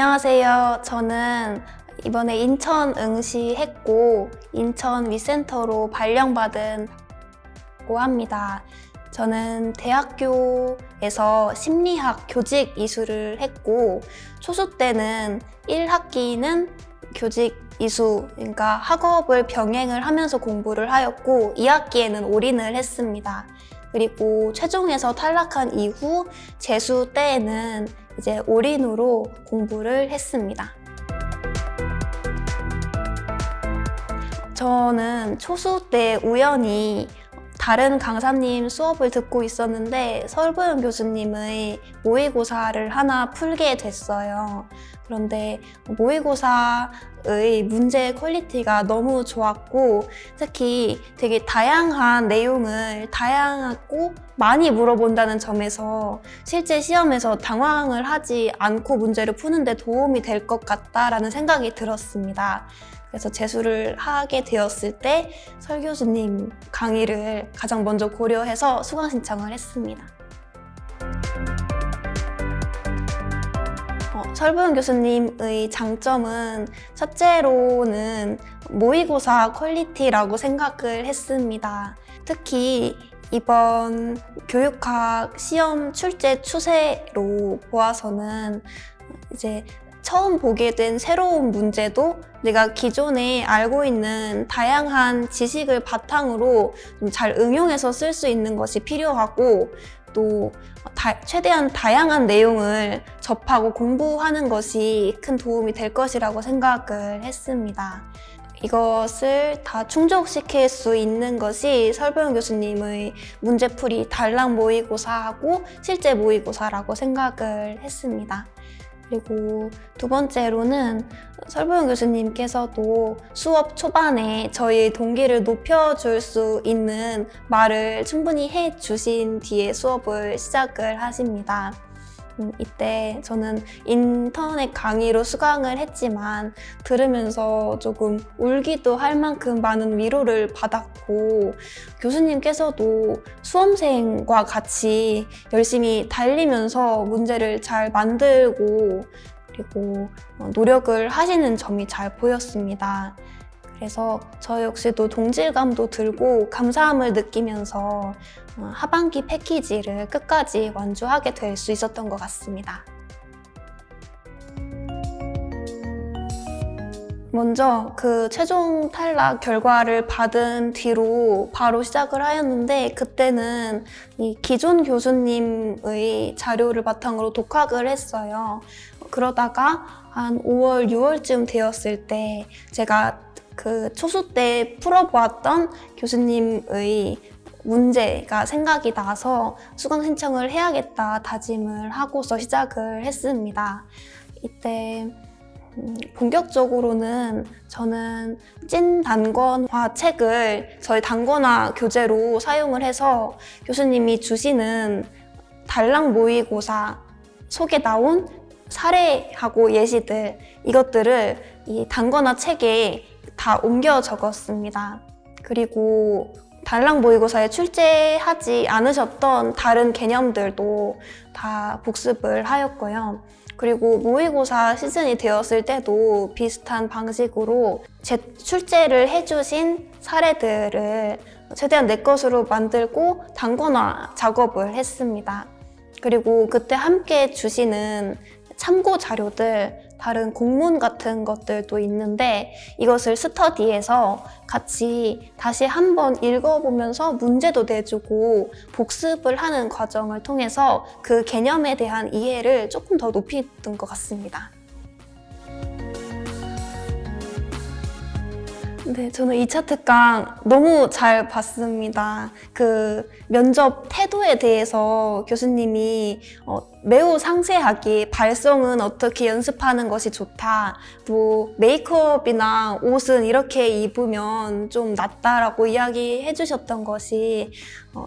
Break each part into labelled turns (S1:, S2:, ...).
S1: 안녕하세요. 저는 이번에 인천 응시 했고 인천 위센터로 발령받은 고 합니다. 저는 대학교에서 심리학 교직 이수를 했고 초수 때는 1학기는 교직 이수, 그러니까 학업을 병행을 하면서 공부를 하였고 2학기에는 올인을 했습니다. 그리고 최종에서 탈락한 이후 재수 때에는 이제 올인으로 공부를 했습니다. 저는 초수 때 우연히 다른 강사님 수업을 듣고 있었는데 설보영 교수님의 모의고사를 하나 풀게 됐어요. 그런데 모의고사의 문제 퀄리티가 너무 좋았고 특히 되게 다양한 내용을 다양하고 많이 물어본다는 점에서 실제 시험에서 당황을 하지 않고 문제를 푸는데 도움이 될 것 같다라는 생각이 들었습니다. 그래서 재수를 하게 되었을 때 설 교수님 강의를 가장 먼저 고려해서 수강 신청을 했습니다. 설보영 교수님의 장점은 첫째로는 모의고사 퀄리티라고 생각을 했습니다. 특히 이번 교육학 시험 출제 추세로 보아서는 이제 처음 보게 된 새로운 문제도 내가 기존에 알고 있는 다양한 지식을 바탕으로 좀 잘 응용해서 쓸 수 있는 것이 필요하고 또 최대한 다양한 내용을 접하고 공부하는 것이 큰 도움이 될 것이라고 생각을 했습니다. 이것을 다 충족시킬 수 있는 것이 설보영 교수님의 문제풀이 단락 모의고사하고 실제 모의고사라고 생각을 했습니다. 그리고 두 번째로는 설보영 교수님께서도 수업 초반에 저희의 동기를 높여줄 수 있는 말을 충분히 해주신 뒤에 수업을 시작을 하십니다. 이때 저는 인터넷 강의로 수강을 했지만 들으면서 조금 울기도 할 만큼 많은 위로를 받았고 교수님께서도 수험생과 같이 열심히 달리면서 문제를 잘 만들고 그리고 노력을 하시는 점이 잘 보였습니다. 그래서 저 역시도 동질감도 들고 감사함을 느끼면서 하반기 패키지를 끝까지 완주하게 될 수 있었던 것 같습니다. 먼저 그 최종 탈락 결과를 받은 뒤로 바로 시작을 하였는데 그때는 이 기존 교수님의 자료를 바탕으로 독학을 했어요. 그러다가 한 5월, 6월쯤 되었을 때 제가 그 초수 때 풀어보았던 교수님의 문제가 생각이 나서 수강 신청을 해야겠다 다짐을 하고서 시작을 했습니다. 이때 본격적으로는 저는 찐 단권화 책을 저희 단권화 교재로 사용을 해서 교수님이 주시는 단락 모의고사 속에 나온 사례하고 예시들 이것들을 이 단권화 책에 다 옮겨 적었습니다. 그리고 단락 모의고사에 출제하지 않으셨던 다른 개념들도 다 복습을 하였고요. 그리고 모의고사 시즌이 되었을 때도 비슷한 방식으로 출제를 해주신 사례들을 최대한 내 것으로 만들고 단권화 작업을 했습니다. 그리고 그때 함께 주시는 참고 자료들, 다른 공문 같은 것들도 있는데 이것을 스터디에서 같이 다시 한번 읽어보면서 문제도 내주고 복습을 하는 과정을 통해서 그 개념에 대한 이해를 조금 더 높이던 것 같습니다. 네, 저는 2차 특강 너무 잘 봤습니다. 그 면접 태도에 대해서 교수님이 매우 상세하게 발성은 어떻게 연습하는 것이 좋다. 뭐 메이크업이나 옷은 이렇게 입으면 좀 낫다라고 이야기해 주셨던 것이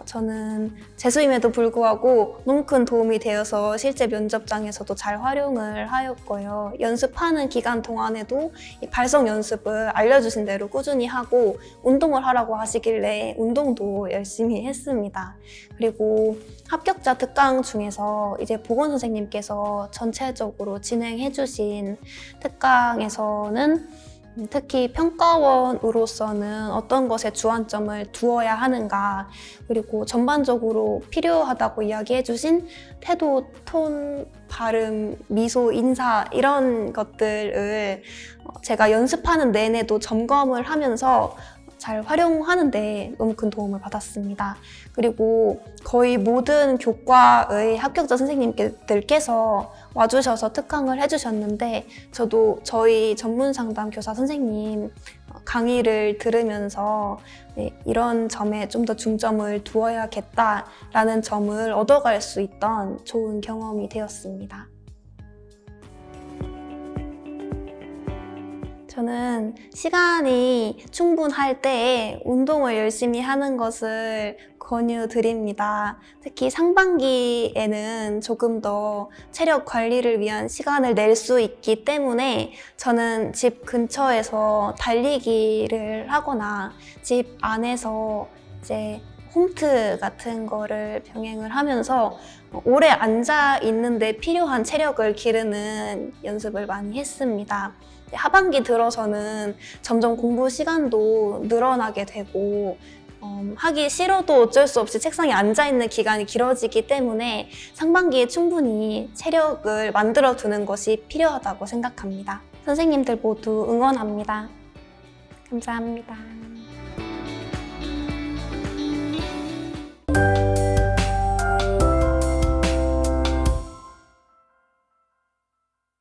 S1: 저는 재수임에도 불구하고 너무 큰 도움이 되어서 실제 면접장에서도 잘 활용을 하였고요. 연습하는 기간 동안에도 이 발성 연습을 알려주신 대로 꾸준히 하고 운동을 하라고 하시길래 운동도 열심히 했습니다. 그리고 합격자 특강 중에서 이제 보건 선생님께서 전체적으로 진행해주신 특강에서는 특히 평가원으로서는 어떤 것에 주안점을 두어야 하는가, 그리고 전반적으로 필요하다고 이야기해주신 태도, 톤, 발음, 미소, 인사 이런 것들을 제가 연습하는 내내도 점검을 하면서 잘 활용하는데 너무 큰 도움을 받았습니다. 그리고 거의 모든 교과의 합격자 선생님들께서 와주셔서 특강을 해주셨는데 저도 저희 전문상담 교사 선생님 강의를 들으면서 이런 점에 좀 더 중점을 두어야겠다라는 점을 얻어갈 수 있던 좋은 경험이 되었습니다. 저는 시간이 충분할 때에 운동을 열심히 하는 것을 권유드립니다. 특히 상반기에는 조금 더 체력 관리를 위한 시간을 낼 수 있기 때문에 저는 집 근처에서 달리기를 하거나 집 안에서 이제 홈트 같은 거를 병행을 하면서 오래 앉아 있는데 필요한 체력을 기르는 연습을 많이 했습니다. 하반기 들어서는 점점 공부 시간도 늘어나게 되고 하기 싫어도 어쩔 수 없이 책상에 앉아있는 기간이 길어지기 때문에 상반기에 충분히 체력을 만들어 두는 것이 필요하다고 생각합니다. 선생님들 모두 응원합니다. 감사합니다.